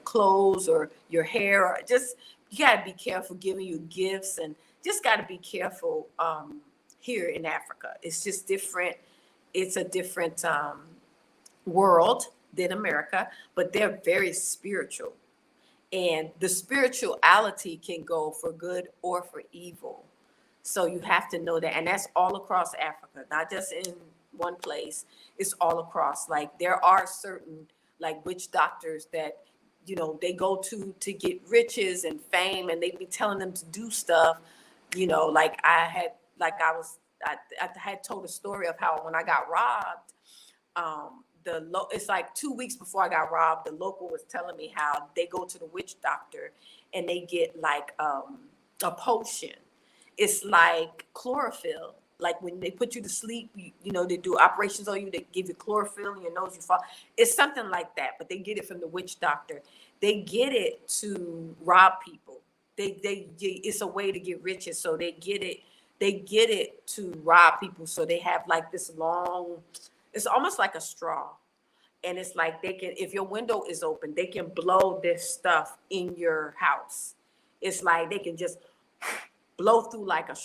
clothes or your hair, or just, you got to be careful giving you gifts, and just got to be careful here in Africa. It's just different. It's a different world than America, but they're very spiritual. And the spirituality can go for good or for evil. So you have to know that. And that's all across Africa, not just in one place. It's all across. Like, there are certain like witch doctors that, they go to get riches and fame, and they be telling them to do stuff, like I had told a story of how when I got robbed, it's like 2 weeks before I got robbed, the local was telling me how they go to the witch doctor and they get like a potion. It's like chlorophyll. Like when they put you to sleep, they do operations on you, they give you chlorophyll in your nose, you fall. It's something like that, but they get it from the witch doctor. They get it to rob people. It's a way to get riches. So they get it to rob people. So they have like this long, it's almost like a straw. And it's like they can, if your window is open, they can blow this stuff in your house. It's like they can just blow through like a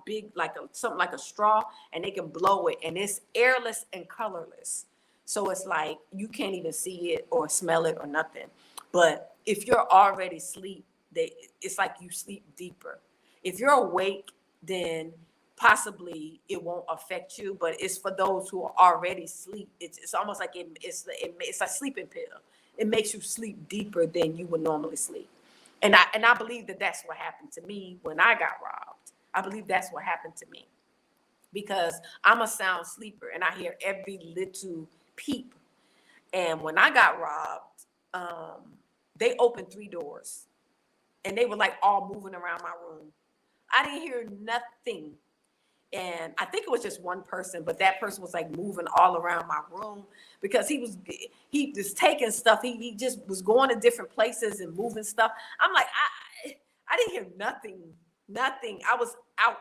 big, like something like a straw, and they can blow it, and it's airless and colorless. So it's like you can't even see it or smell it or nothing. But if you're already asleep, it's like you sleep deeper. If you're awake, then possibly it won't affect you, but it's for those who are already asleep. It's almost like it's a sleeping pill. It makes you sleep deeper than you would normally sleep. And I believe that that's what happened to me when I got robbed. I believe that's what happened to me because I'm a sound sleeper and I hear every little peep. And when I got robbed, they opened 3 doors and they were like all moving around my room. I didn't hear nothing. And I think it was just one person, but that person was like moving all around my room because he was taking stuff. He just was going to different places and moving stuff. I'm like, I didn't hear nothing. I was out.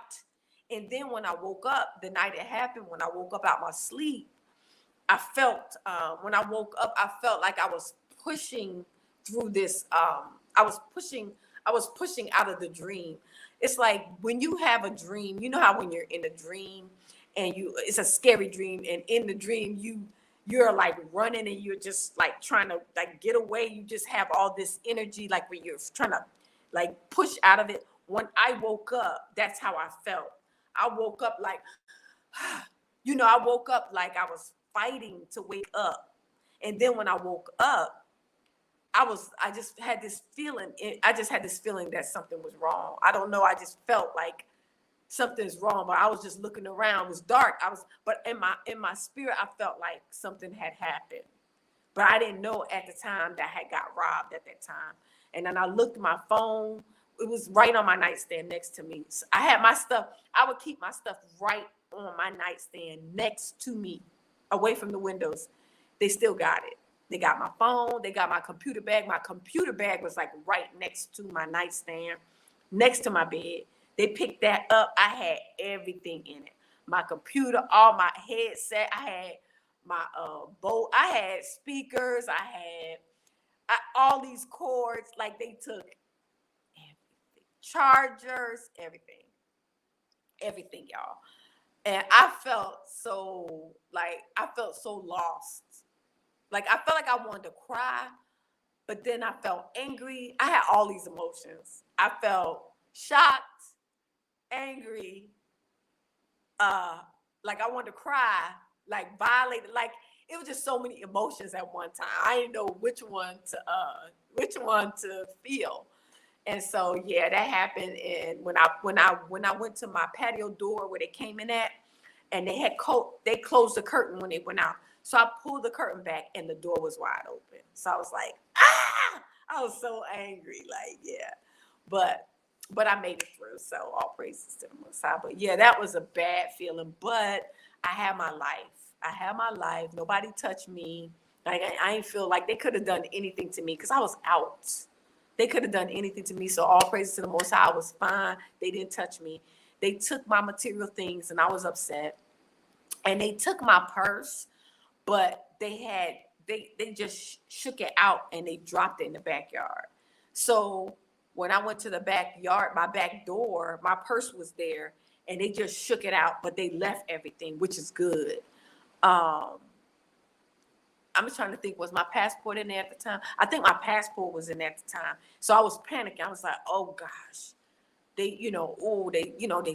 And then when I woke up, the night it happened, when I woke up out my sleep, I felt, when I woke up, I felt like I was pushing through this. I was pushing out of the dream. It's like when you have a dream, you know how when you're in a dream and it's a scary dream, and in the dream you're like running and you're just like trying to like get away. You just have all this energy, like when you're trying to like push out of it. When I woke up, that's how I felt. I woke up like, I woke up like I was fighting to wake up. And then when I woke up, I just had this feeling. I just had this feeling that something was wrong. I don't know. I just felt like something's wrong, but I was just looking around. It was dark. But in my spirit, I felt like something had happened. But I didn't know at the time that I had got robbed at that time. And then I looked at my phone. It was right on my nightstand next to me. So I had my stuff. I would keep my stuff right on my nightstand next to me, away from the windows. They still got it. They got my phone. They got my computer bag. My computer bag was like right next to my nightstand, next to my bed. They picked that up. I had everything in it. My computer, all my headset. I had my boat. I had speakers. I had all these cords. Like they took everything. Chargers, everything, y'all. And I felt so lost. Like I felt like I wanted to cry, but then I felt angry. I had all these emotions. I felt shocked, angry, like I wanted to cry, like violated, like it was just so many emotions at one time. I didn't know which one to feel. And so yeah, that happened. And when I went to my patio door where they came in at, and they closed the curtain when they went out. So I pulled the curtain back and the door was wide open. So I was like, I was so angry, like, yeah. But I made it through. So all praises to the Most High. But yeah, that was a bad feeling. But I had my life. Nobody touched me. Like I ain't feel like they could have done anything to me because I was out. They could have done anything to me. So all praises to the Most High. I was fine. They didn't touch me. They took my material things and I was upset. And they took my purse, but they just shook it out and they dropped it in the backyard. So when I went to the backyard, my back door, my purse was there and they just shook it out, but they left everything, which is good. I'm just trying to think, was my passport in there at the time? I think my passport was in there at the time. So I was panicking. I was like, oh gosh. They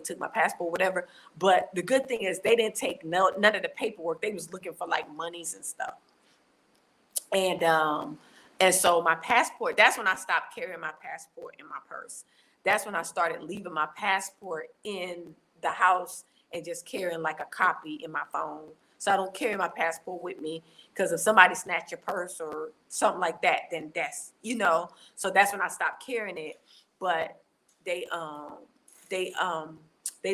took my passport, whatever. But the good thing is they didn't take none of the paperwork. They was looking for like monies and stuff. And so my passport, that's when I stopped carrying my passport in my purse. That's when I started leaving my passport in the house and just carrying like a copy in my phone. So I don't carry my passport with me because if somebody snatch your purse or something like that, then that's, so that's when I stopped carrying it. But they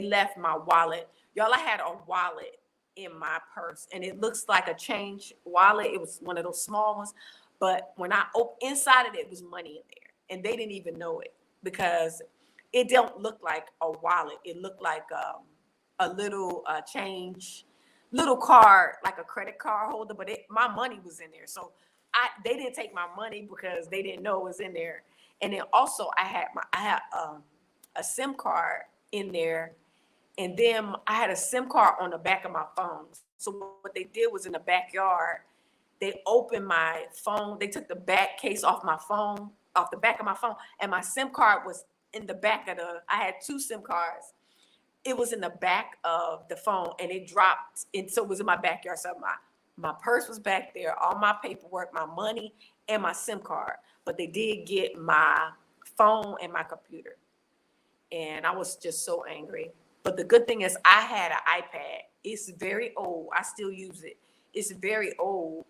left my wallet. Y'all, I had a wallet in my purse and it looks like a change wallet. It was one of those small ones, but when I opened inside of it was money in there and they didn't even know it because it don't look like a wallet. It looked like a little change, little card, like a credit card holder, but my money was in there. So they didn't take my money because they didn't know it was in there. And then also I had a SIM card in there. And then I had a SIM card on the back of my phone. So what they did was in the backyard, they opened my phone. They took the back case off my phone, off the back of my phone. And my SIM card was in the back of I had two SIM cards. It was in the back of the phone and it dropped. And so it was in my backyard. So my purse was back there, all my paperwork, my money, and my SIM card. But they did get my phone and my computer. And I was just so angry. But the good thing is I had an iPad. It's very old. I still use it. It's very old.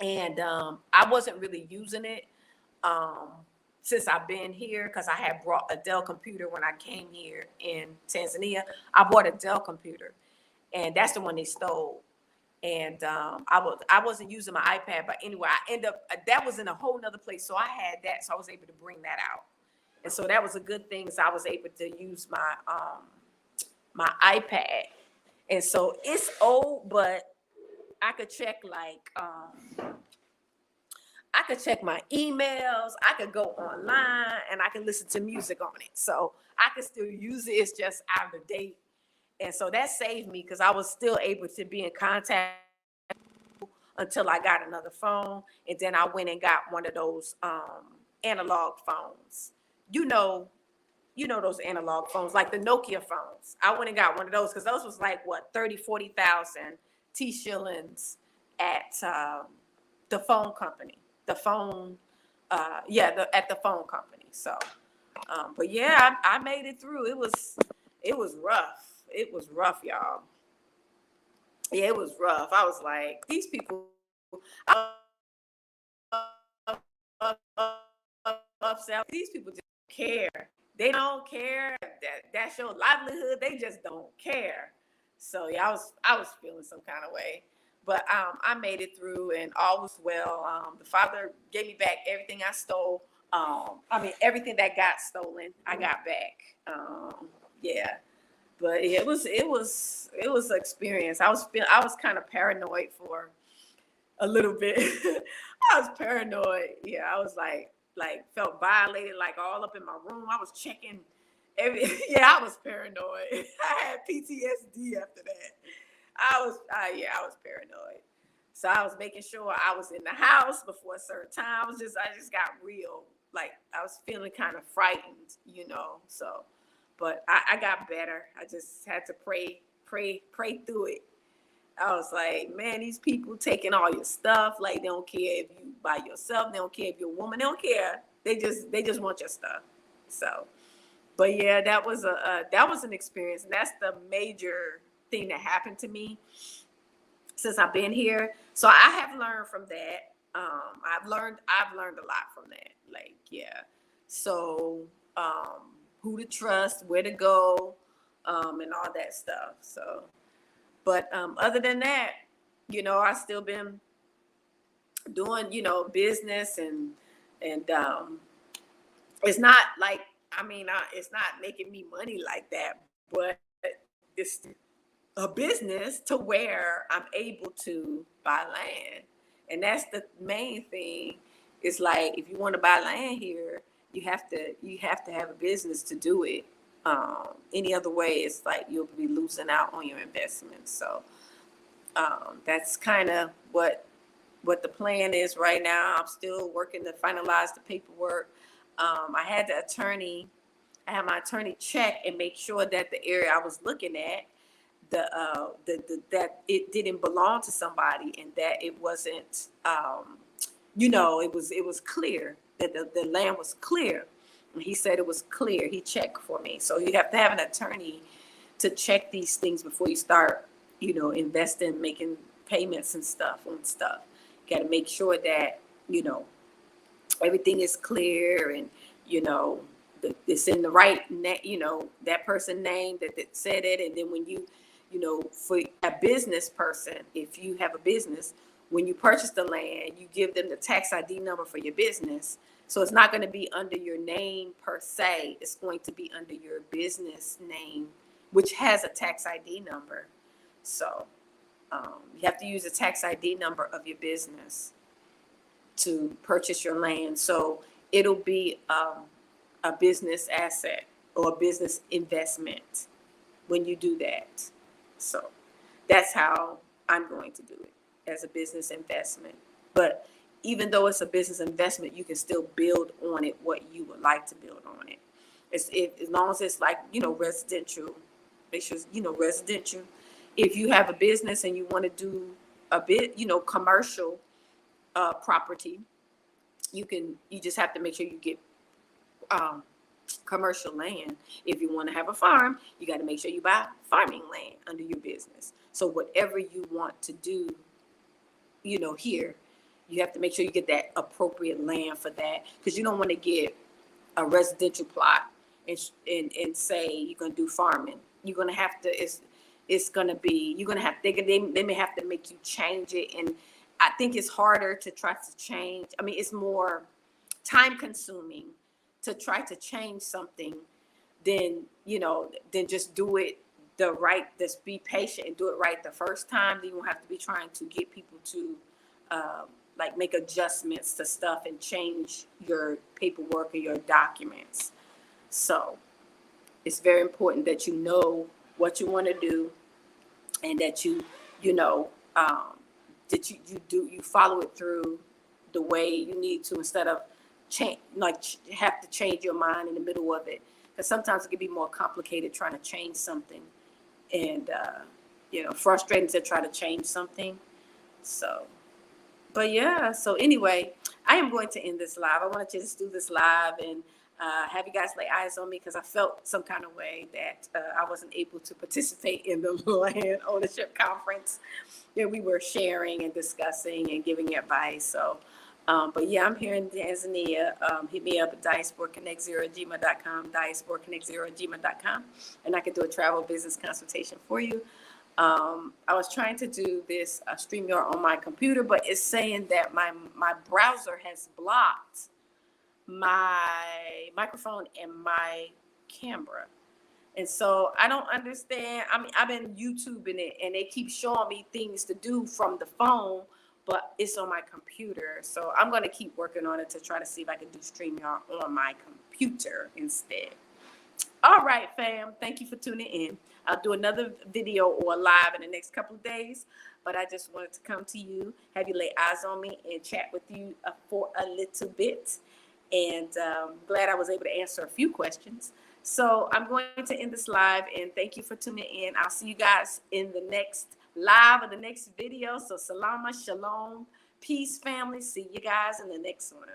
And I wasn't really using it since I've been here because I had brought a Dell computer when I came here in Tanzania. I bought a Dell computer, and that's the one they stole. And I wasn't using my iPad, but anyway, I end up that was in a whole nother place, so I had that, so I was able to bring that out, and so that was a good thing. So I was able to use my my iPad, and so it's old, but I could check I could check my emails, I could go online, and I can listen to music on it. So I could still use it. It's just out of date. And so that saved me because I was still able to be in contact until I got another phone. And then I went and got one of those analog phones. You know those analog phones, like the Nokia phones. I went and got one of those because those was like, what, 30, 40,000 T-shillings at the phone company. At the phone company. So, but yeah, I made it through. It was rough. It was rough, y'all. Yeah, it was rough. I was like, these people upset. These people just don't care. They don't care. That's your livelihood. They just don't care. So yeah, I was feeling some kind of way. But I made it through and all was well. The Father gave me back everything I stole. Everything that got stolen, I got back. Yeah, but it was an experience. I was kind of paranoid for a little bit. I was paranoid. Yeah, I was like felt violated, like all up in my room. I was checking yeah, I was paranoid. I had PTSD after that. I was paranoid. So I was making sure I was in the house before a certain time. I just got real, like I was feeling kind of frightened, So, but I got better. I just had to pray through it. I was like, man, these people taking all your stuff. Like they don't care if you by yourself. They don't care if you're a woman. They don't care. They just want your stuff. So, but yeah, that was an experience, and that's the major thing that happened to me since I've been here. So I have learned from that. I've learned a lot from that. Like, yeah. So who to trust, where to go, and all that stuff. So, but other than that, I still been doing, business and it's not like, it's not making me money like that, but it's a business to where I'm able to buy land. And that's the main thing. It's like, if you want to buy land here, you have to have a business to do it. Any other way, it's like you'll be losing out on your investments. So that's kind of what the plan is right now. I'm still working to finalize the paperwork. I had my attorney check and make sure that the area I was looking at, that it didn't belong to somebody, and that it wasn't, it was clear that the land was clear. And he said it was clear. He checked for me. So you have to have an attorney to check these things before you start, investing, making payments and stuff on stuff. You got to make sure that, everything is clear and, it's in the right, that person name that said it. And then when you, for a business person, if you have a business, when you purchase the land, you give them the tax ID number for your business. So it's not going to be under your name per se. It's going to be under your business name, which has a tax ID number. So you have to use the tax ID number of your business to purchase your land. So it'll be a business asset. or a business investment when you do that. So that's how I'm going to do it, as a business investment. But even though it's a business investment, you can still build on it what you would like to build on it. As long as it's like, residential, make sure it's, residential. If you have a business and you want to do a bit, commercial property, you just have to make sure you get commercial land. If you want to have a farm, you got to make sure you buy farming land under your business. So whatever you want to do, here, you have to make sure you get that appropriate land for that, because you don't want to get a residential plot and say you're going to do farming. You're going to have to, it's going to be, you're going to have, they may have to make you change it. And I think it's harder to try to change. I mean, it's more time consuming to try to change something than just do it just be patient and do it right the first time. Then you won't have to be trying to get people to make adjustments to stuff and change your paperwork or your documents. So it's very important that you know what you want to do, and that you follow it through the way you need to, instead of have to change your mind in the middle of it, because sometimes it can be more complicated trying to change something, and frustrating to try to change something. So, but yeah, so anyway, I am going to end this live. I wanted to just do this live and have you guys lay eyes on me, because I felt some kind of way that I wasn't able to participate in the land ownership conference. We were sharing and discussing and giving advice. So, but yeah, I'm here in Tanzania. Hit me up at diasporaconnect0@gmail.com, diasporaconnect0@gmail.com, and I can do a travel business consultation for you. I was trying to do this StreamYard on my computer, but it's saying that my browser has blocked my microphone and my camera. And so I don't understand. I mean, I've been YouTubing it, and they keep showing me things to do from the phone, but it's on my computer. So I'm going to keep working on it to try to see if I can do StreamYard on my computer instead. All right, fam. Thank you for tuning in. I'll do another video or live in the next couple of days, but I just wanted to come to you, have you lay eyes on me, and chat with you for a little bit. And glad I was able to answer a few questions. So I'm going to end this live, and thank you for tuning in. I'll see you guys in the next live or the next video. So salama, shalom, peace, family. See you guys in the next one.